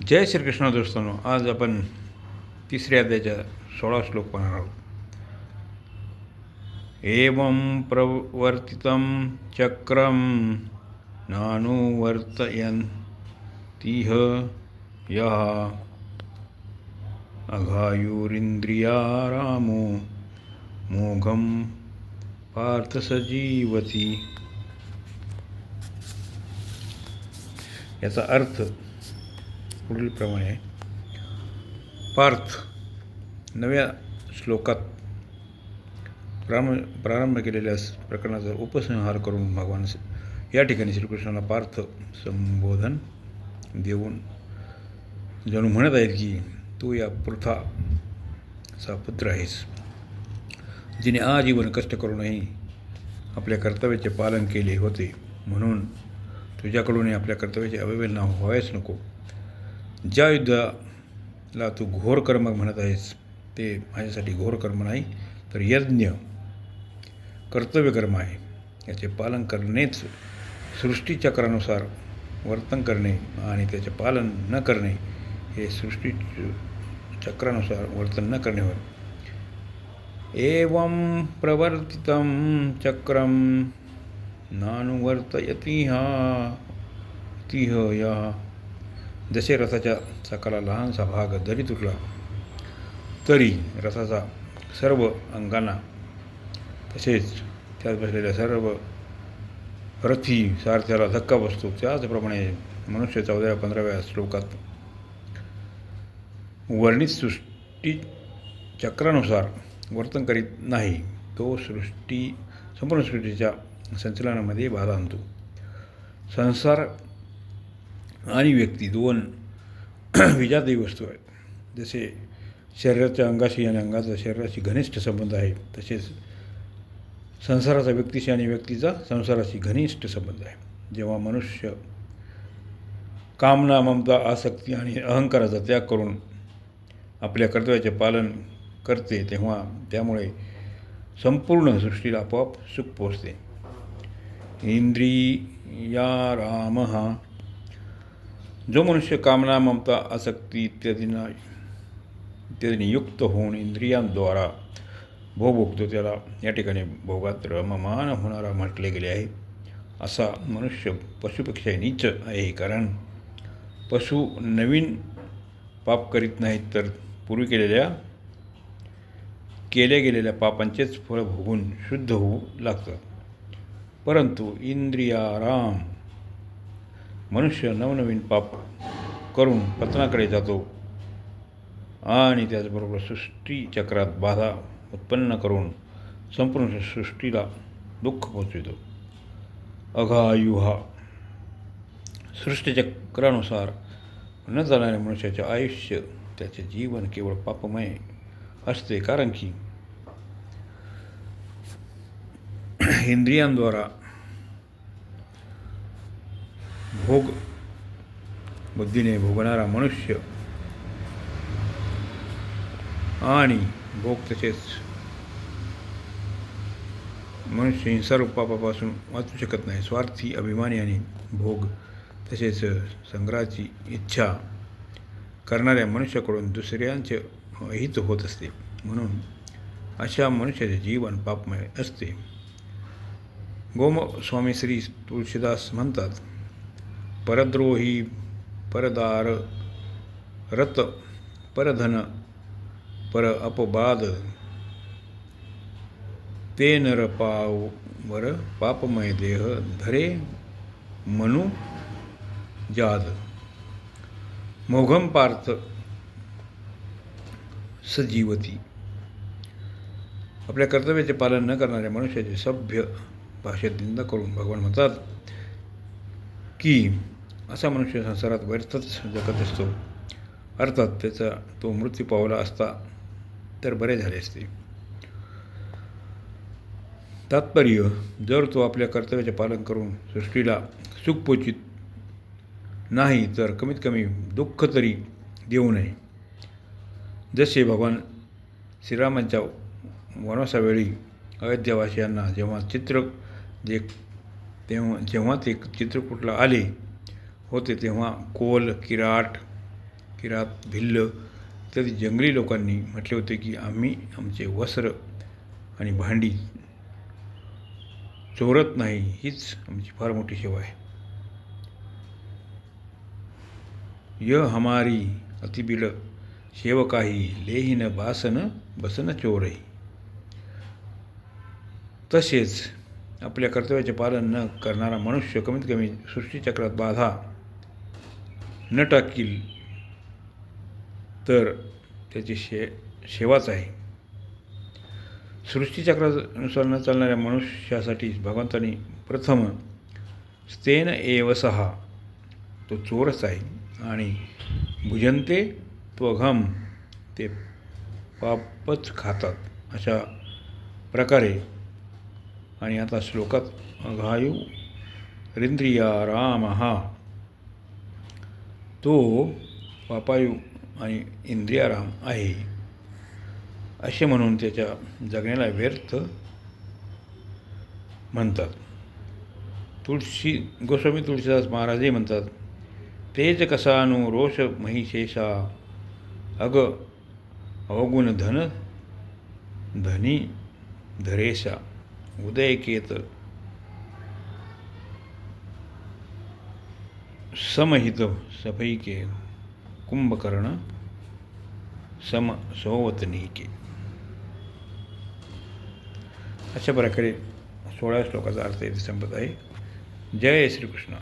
जय श्रीकृष्ण दोस्तांनो, आज आपण तिसऱ्या अध्यायाच्या 16 श्लोक पाहणार आहोत. एवं प्रवर्तितं चक्रम नानुवर्तयन्तीह यः अघायुरिंद्रियारामो मोघं पार्थ सजीवती. याचा अर्थ पुढील प्रमाणे आहे. पार्थ, नव्या श्लोकात प्रारंभ केलेल्या प्रकरणाचा उपसंहार करून भगवान या ठिकाणी श्रीकृष्णाला पार्थ संबोधन देऊन जणू म्हणत आहेत की तू या पृथाचा पुत्र आहेस, जिने आजीवन कष्ट करूनही आपल्या कर्तव्याचे पालन केले होते, म्हणून तुझ्याकडून आपल्या कर्तव्याची अवहेलना व्हायच नको. ज्या युद्धाला तू घोर कर्म म्हणत आहेस ते माझ्यासाठी घोर कर्म नाही, तर यज्ञ कर्तव्यकर्म आहे. याचे पालन करणेच सृष्टीचक्रानुसार वर्तन करणे आणि त्याचे पालन न करणे हे सृष्टीचक्रानुसार वर्तन न करणे होय. एवं प्रवर्तितं चक्रम नानुवर्तयतीह यः. जसे रथाच्या चाकाला लहानसा भाग जरी तुटला तरी रथाचा सर्व अंगांना तसेच त्यात बसलेल्या सर्व रथी सारथ्याला धक्का बसतो, त्याचप्रमाणे मनुष्य 14-15व्या श्लोकात वर्णित सृष्टीचक्रानुसार वर्तन करीत नाही. तो संपूर्ण सृष्टीच्या संचलनामध्ये बाधा आणतो. संसार आणि व्यक्ती दोन विजातीय वस्तू आहेत. जसे शरीराच्या अंगाशी आणि अंगाचा शरीराशी घनिष्ठ संबंध आहे, तसेच संसाराचा व्यक्तीशी आणि व्यक्तीचा संसाराशी घनिष्ठ संबंध आहे. जेव्हा मनुष्य कामना, ममता, आसक्ती आणि अहंकाराचा त्याग करून आपल्या कर्तव्याचे पालन करते, तेव्हा त्यामुळे संपूर्ण सृष्टीला आपोआप सुख पोचते. इंद्रियारामः. जो मनुष्य कामना, ममता, आसक्ती इत्यादींनी युक्त होऊन इंद्रियांद्वारा भोग भोगतो, त्याला या ठिकाणी भोगात रममाण होणारा म्हटले गेले आहे. असा मनुष्य पशुपेक्षाही नीच आहे, कारण पशु नवीन पाप करीत नाहीत, तर पूर्वी केल्या गेलेल्या पापांचेच फळ भोगून शुद्ध होऊ लागतात. परंतु इंद्रियाराम मनुष्य नवनवीन पाप करून पतनाकडे जातो आणि त्याचबरोबर सृष्टीचक्रात बाधा उत्पन्न करून संपूर्ण सृष्टीला दुःख पोचवितो. अघायुहा. सृष्टीचक्रानुसार न जाणाऱ्या मनुष्याचे आयुष्य, त्याचे जीवन केवळ पापमय असते, कारण की इंद्रियांद्वारा भोग बुद्धीने भोगणारा मनुष्य आणि भोग तसेच मनुष्य हिंसारूप पापापासून वाचू शकत नाही. स्वार्थी, अभिमानी आणि भोग तसेच संग्रहाची इच्छा करणाऱ्या मनुष्याकडून दुसऱ्यांचे अहित होत असते, म्हणून अशा मनुष्याचे जीवन पापमय असते. गोस्वामी श्री तुळशीदास म्हणतात, परद्रोही, परदार, रत, परधन, पर अपवाद, ते नर पावर पापमय देह धरे मनु जाद. मोघम पार्थ सजीवती. आपल्या कर्तव्याचे पालन न करणाऱ्या मनुष्याचे सभ्य भाषेत निंदा करून भगवान म्हणतात की असा मनुष्य संसारात व्यर्थच जगत असतो. अर्थात त्याचा तो मृत्यू पावला असता तर बरे झाले असते. तात्पर्य, जर तो आपल्या कर्तव्याचे पालन करून सृष्टीला सुख पोचित नाही, तर कमीत कमी दुःख तरी देऊ नये. जसे भगवान श्रीरामांच्या वनवासावेळी अयोध्यावासियांना जेव्हा ते चित्रकूटला आले होते, तेव्हा कोल, किराट किरात, भिल्ल इत्यादी जंगली लोकांनी म्हटले होते की आम्ही आमचे वस्त्र आणि भांडी चोरत नाही, हीच आमची फार मोठी सेवा आहे. य हमारी अतिबिड सेवकाही, लेहिन बासन बसन चोरही. तसेच आपल्या कर्तव्याचे पालन न करणारा मनुष्य कमीत कमी सृष्टीचक्रात बाधा न टाकील तर त्याची सेवाच आहे. सृष्टीचक्रानुसार न चालणाऱ्या मनुष्यासाठी भगवंतांनी प्रथम स्तेन एवसहा, तो चोरच आहे, आणि भुजंते त्वघम, ते पापच खातात, अशा प्रकारे. आणि आता श्लोकात अघायु रिंद्रिया राम हा, तो पापायू आणि इंद्रियाराम आहे असे म्हणून त्याच्या जगण्याला व्यर्थ म्हणतात. गोस्वामी तुळशीदास महाराजही म्हणतात, तेज कसानु रोष महिषेशा, अग अवगुण धन धनी धरेशा, उदय केत समहित सफैके, कुंभकर्ण सम सोवतनीके. अशा प्रकारे 16 श्लोकाचा अर्थ इथे संपत आहे. जय श्रीकृष्ण.